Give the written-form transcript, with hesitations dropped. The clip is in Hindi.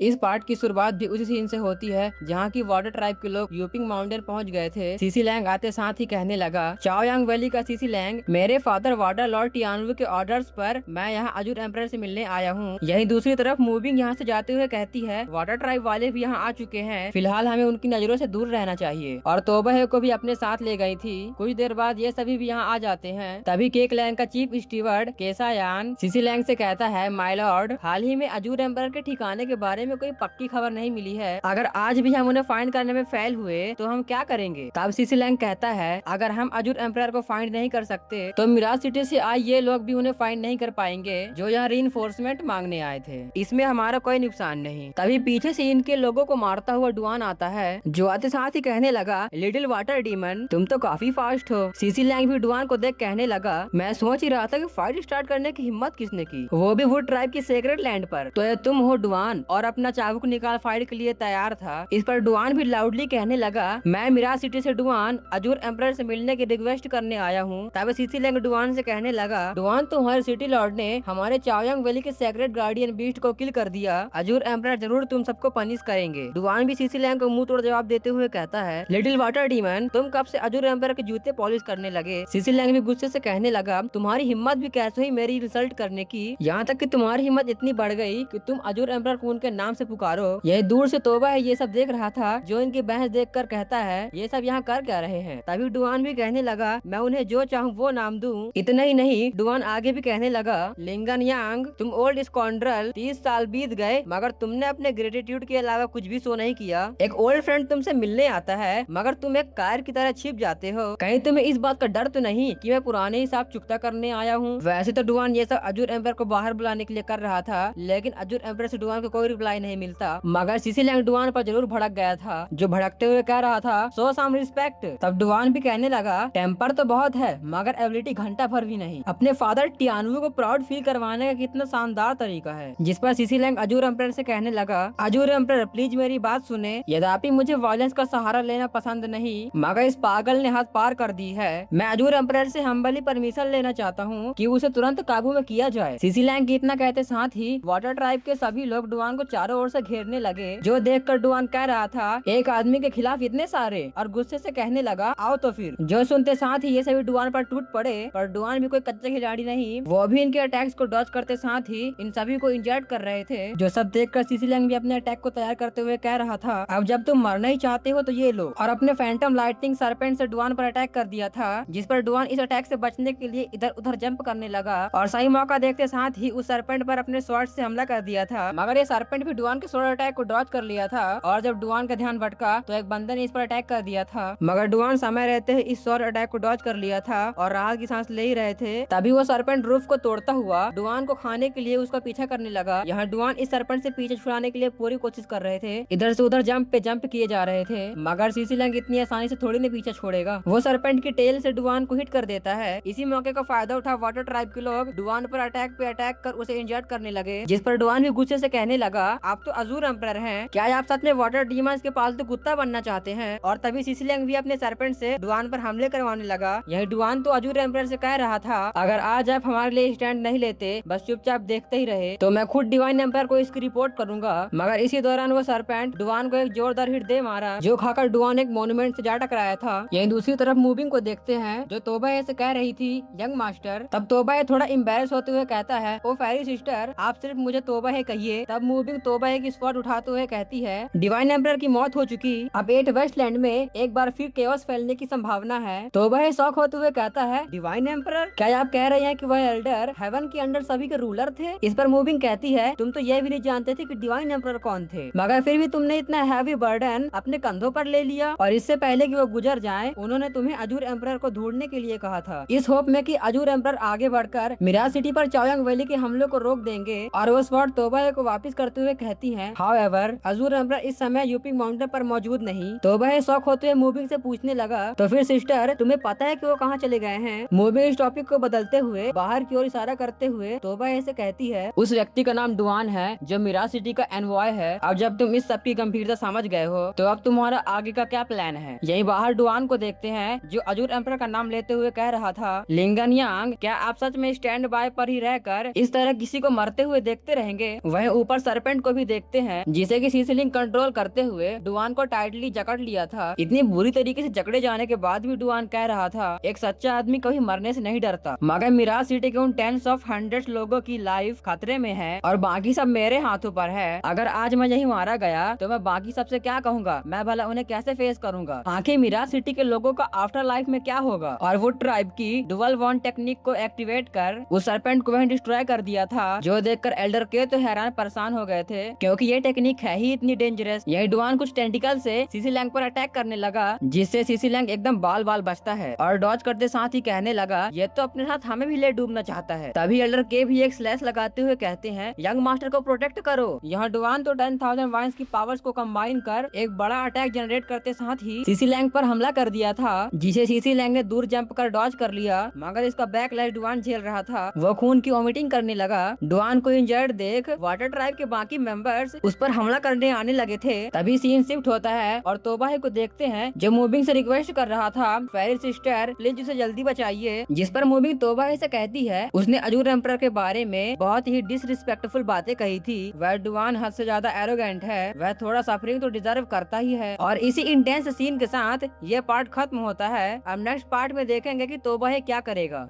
इस पार्ट की शुरुआत भी उसी सीन से होती है जहाँ की वाटर ट्राइब के लोग यूपिंग माउंटेन पहुँच गए थे। सीसी लैंग आते साथ ही कहने लगा, चाओयांग वैली का सीसी लैंग, मेरे फादर वाटर लॉर्ड टियानवु के ऑर्डर्स पर मैं यहाँ अजूर एम्परर से मिलने आया हूँ। यही दूसरी तरफ मूविंग यहाँ से जाते हुए कहती है, वाटर ट्राइब वाले भी यहाँ आ चुके हैं, फिलहाल हमें उनकी नजरों से दूर रहना चाहिए। और तोबह को भी अपने साथ ले गई थी। कुछ देर बाद ये सभी भी यहाँ आ जाते हैं। तभी केक लैंग का चीफ स्टीवर्ड केसायान सीसी लैंग से कहता है, माय लॉर्ड, हाल ही में अजूर एम्परर के ठिकाने के बारे में कोई पक्की खबर नहीं मिली है। अगर आज भी हम उन्हें फाइंड करने में फेल हुए तो हम क्या करेंगे? तब सीसी लैंग कहता है, अगर हम अजूर एम्परर को फाइंड नहीं कर सकते तो मिराज सिटी से आए ये लोग भी उन्हें फाइंड नहीं कर पाएंगे जो यहाँ रीइंफोर्समेंट मांगने आए थे। इसमें हमारा कोई नुकसान नहीं। तभी पीछे से इनके लोगों को मारता हुआ डुआन आता है, जो आते साथ ही कहने लगा, लिटिल वाटर डीमन, तुम तो काफी फास्ट हो। सीसी लैंग भी डुआन को देख कहने लगा, मैं सोच ही रहा था कि फाइट स्टार्ट करने की हिम्मत किसने की, वो भी वुड ट्राइब की सेक्रेट लैंड पर। तो ये तुम हो डुआन, और अपना चाबुक निकाल फाइट के लिए तैयार था। इस पर डुआन भी लाउडली कहने लगा, मैं मिराज सिटी से डुआन अजूर एम्परर से मिलने की रिक्वेस्ट करने आया हूँ। तब सीसी लैंग डुआन से कहने लगा, डुआन, तुम्हारे सिटी लॉर्ड ने हमारे चाओयांग वैली के सेक्रेट गार्डियन बीस्ट को किल कर दिया। अजूर एम्परर जरूर तुम सबको पनिश करेंगे। डुआन भी सीसी लैंग को मुंह तोड़ जवाब देते हुए कहता है, लिटिल वाटर डीमन, तुम कब से अजूर एम्परर के जूते पॉलिश करने लगे? सीसी लैंग भी गुस्से से कहने लगा, तुम्हारी हिम्मत भी कैसे हुई मेरी रिजल्ट करने की? यहाँ तक कि तुम्हारी हिम्मत इतनी बढ़ गई कि तुम अजूर एम्परर को उनके नाम से पुकारो। यह दूर से तोबा है ये सब देख रहा था, जो इनकी बहस देखकर कहता है, ये सब यहाँ कर क्या रहे हैं? तभी डुआन भी कहने लगा, मैं उन्हें जो चाहूँ वो नाम दूं। इतना ही नहीं, डुआन आगे भी कहने लगा, लिंगन यांग, तुम ओल्ड स्कॉन्ड्रल, 30 साल बीत गए मगर तुमने अपने ग्रेटिट्यूड के अलावा कुछ भी शो नहीं किया। एक ओल्ड फ्रेंड तुमसे मिलने आता है मगर तुम एक कायर की तरह छिप जाते हो। कहीं तुम्हें इस बात का डर तो नहीं कि मैं पुराने हिसाब चुकता करने आया हूँ? वैसे तो डुआन ये सब अजूर एम्परर को बाहर बुलाने के लिए कर रहा था, लेकिन अजूर एम्परर से डुआन को कोई रिप्लाई नहीं मिलता। मगर सीसी लैंग डुआन पर जरूर भड़क गया था, जो भड़कते हुए कह रहा था, शो सम रिस्पेक्ट। तब डुआन भी कहने लगा, टेम्पर तो बहुत है मगर एबिलिटी घंटा भर भी नहीं। अपने फादर टियानवु को प्राउड फील करवाने का कितना शानदार तरीका है। जिस पर सीसी लैंग अजूर एम्परर से कहने लगा, अजूर एम्परर प्लीज मेरी बात सुने, यद्यपि मुझे वायलेंस का सहारा लेना पसंद नहीं मगर इस पागल ने हद पार कर दी है। मैं अजूर एम्परर से हम्बली परमिशन लेना चाहता हूँ कि उसे तुरंत काबू में किया जाए। सीसी लैंग की इतना कहते साथ ही वाटर ट्राइब के सभी लोग डुआन को चारों ओर से घेरने लगे, जो देखकर डुआन कह रहा था, एक आदमी के खिलाफ इतने सारे, और गुस्से से कहने लगा, आओ तो फिर। जो सुनते साथ ही ये सभी डुआन पर टूट पड़े, पर डुआन भी कोई कच्चा खिलाड़ी नहीं, वो भी इनके अटैक्स को डॉज करते साथ ही इन सभी को इंजर्ड कर रहे थे। जो सब देखकर सीसी लैंग भी अपने अटैक को तैयार करते हुए कह रहा था, अब जब तुम मरना ही चाहते हो तो ये लो, और अपने फैंटम लाइटनिंग सरपेंट से डुआन पर अटैक कर दिया था। जिस पर डुआन इस अटैक से बचने के लिए इधर उधर जंप करने लगा और सही मौका देखते साथ ही उस सरपेंट पर अपने स्वॉर्ड से हमला कर दिया था। मगर ये सरपेंट भी डुआन के स्वॉर्ड अटैक को डॉज कर लिया था, और जब डुआन का ध्यान भटका तो एक बंदे ने इस पर अटैक कर दिया था। मगर डुआन समय रहते ही इस स्वॉर्ड अटैक को डॉज कर लिया था और राहत की सांस ले ही रहे थे, तभी वो सरपेंट रूफ को तोड़ता हुआ डुआन को खाने के लिए उसका पीछा करने लगा। यहाँ डुआन इस सरपेंट से पीछे छुड़ाने के लिए पूरी कोशिश कर रहे थे, इधर से उधर जंप पे जंप किए जा रहे थे, मगर सीसी लैंग इतनी आसानी से थोड़ी न पीछे छोड़ेगा। वो सरपेंट की टेल से डुआन को हिट कर देता है। इसी मौके का फायदा उठा वाटर ट्राइब के लोग डुआन पर अटैक पे अटैक कर उसे इंजर्ड करने लगे, जिस पर डुआन भी गुस्से से कहने लगा, आप तो अजूर एम्परर हैं, क्या आप सच में वाटर डीमंस के पालतू कुत्ता बनना चाहते हैं? और तभी सीसी लैंग भी अपने सरपेंट से डुआन पर हमले करवाने लगा। यही डुआन तो अजूर एम्परर से कह रहा था, अगर आज आप हमारे लिए स्टैंड नहीं लेते, बस चुपचाप देखते ही रहे, तो मैं खुद डिवाइन एम्परर को इसकी रिपोर्ट करूंगा। मगर इसी दौरान वो सरपेंट डुआन को एक जोरदार हिट दे मारा, जो खाकर डुआन एक मोन्यूमेंट से जा टकराया था। यही दूसरी तरफ मूविंग को देखते हैं, जो तोबा से कह रही थी, यंग मास्टर। तब तोबा थोड़ा एम्बेरस होते हुए कहता है, ओ फेरी सिस्टर, आप सिर्फ मुझे तोबा कहिए। तब मूविंग तोबा की स्पॉट उठाते हुए कहती है, डिवाइन एम्परर की मौत हो चुकी, अब 8 वेस्टलैंड में एक बार फिर केओस फैलने की संभावना है। तोबा शॉक होते हुए कहता है, डिवाइन एम्परर, क्या आप कह रहे हैं कि वह एल्डर हेवन के अंडर सभी के रूलर थे? इस पर मूविंग कहती है, तुम तो यह भी नहीं जानते थे कि डिवाइन एम्परर कौन थे, मगर फिर भी तुमने इतना हैवी बर्डन अपने कंधों पर ले लिया, और इससे पहले कि वो गुजर जाएं, उन्होंने तुम्हें अजूर एम्परर को ढूंढने के लिए कहा था, इस होप में कि अजूर एम्परर आगे बढ़कर मिराज सिटी पर चाओयांग वैली के हमलों को रोक देंगे। और वो स्वॉर्ड तोबा को वापस करते हुए कहती हैं, हाउएवर, अजूर एम्परर इस समय यूपिंग माउंटेन पर मौजूद नहीं। तोबा शौक होते हुए मूविंग से पूछने लगा, तो फिर सिस्टर, तुम्हें पता है कि वो कहाँ चले गए हैं? मूविंग इस टॉपिक को बदलते हुए बाहर की ओर इशारा करते हुए तोबा ऐसे कहती है, उस व्यक्ति का नाम डुआन है जो मिराज सिटी का एनवॉय है। अब जब तुम इस सब की गंभीरता समझ गए हो तो अब तुम्हारा आगे का क्या प्लान है? यही बाहर डुआन को देखते हैं, जो अजूर एम्परर का नाम लेते हुए कह रहा था, लिंगन यांग, क्या आप सच में स्टैंड बाय पर ही रहकर इस तरह किसी को मरते हुए देखते रहेंगे? वह ऊपर सरपेंट को भी देखते हैं, जिसे कि सीसी लिंग कंट्रोल करते हुए डुआन को टाइटली जकड़ लिया था। इतनी बुरी तरीके से जकड़े जाने के बाद भी डुआन कह रहा था, एक सच्चा आदमी कभी मरने से नहीं डरता, मगर मिराज सिटी के उन टेंस ऑफ हंड्रेड्स लोगों की लाइफ खतरे में है और बाकी सब मेरे हाथों पर है। अगर आज मैं यही मारा गया तो मैं बाकी सबसे क्या कहूँगा, मैं भला उन्हें कैसे फेस करूंगा। आखिर मिराज सिटी के लोगों का आफ्टर लाइफ में क्या होगा। और वो ट्राइब की डुअल वॉन्ड टेक्निक को एक्टिवेट कर उस सरपेंट को वहीं डिस्ट्रॉय कर दिया था, जो देखकर एल्डर के तो हैरान परेशान हो गए थे, क्योंकि ये टेक्निक है ही इतनी डेंजरस। यही डुआन कुछ टेंटिकल से सीसी लैंग पर अटैक करने लगा, जिससे सीसी लैंग एकदम बाल बाल बचता है और डॉज करते साथ ही कहने लगा, ये तो अपने साथ हमें भी ले डूबना चाहता है। तभी एल्डर के भी एक स्लैश लगाते हुए कहते हैं, यंग मास्टर को प्रोटेक्ट करो। यहाँ डुआन तो 10,000 वाइन्स की पावर्स को कंबाइन कर एक बड़ा अटैक जनरेट करते साथ ही सीसी लैंग पर हमला कर दिया था, जिसे सीसी लैंग ने दूर जंप कर डॉज कर लिया, मगर इसका बैकलैश डुआन झेल रहा था। वो खून की वॉमिटिंग करने लगा। डुआन को इंजर्ड देख वाटर ट्राइब के बाकी मेंबर्स उस पर हमला करने आने लगे थे। तभी सीन शिफ्ट होता है और तोबाहे को देखते हैं, जो मूविंग से रिक्वेस्ट कर रहा था, फेरी सिस्टर प्लीज उसे जल्दी बचाइए। जिस पर मूविंग तोबाहे से कहती है, उसने अजूर एम्परर के बारे में बहुत ही डिसरिस्पेक्टफुल बातें कही थी। वह डुआन हद से ज्यादा एरोगेंट है, वह थोड़ा सफरिंग तो डिजर्व करता ही है। और इसी इंटेंस सीन के साथ ये पार्ट खत्म होता है। अब नेक्स्ट पार्ट में देखेंगे कि तोबाहे क्या करेगा।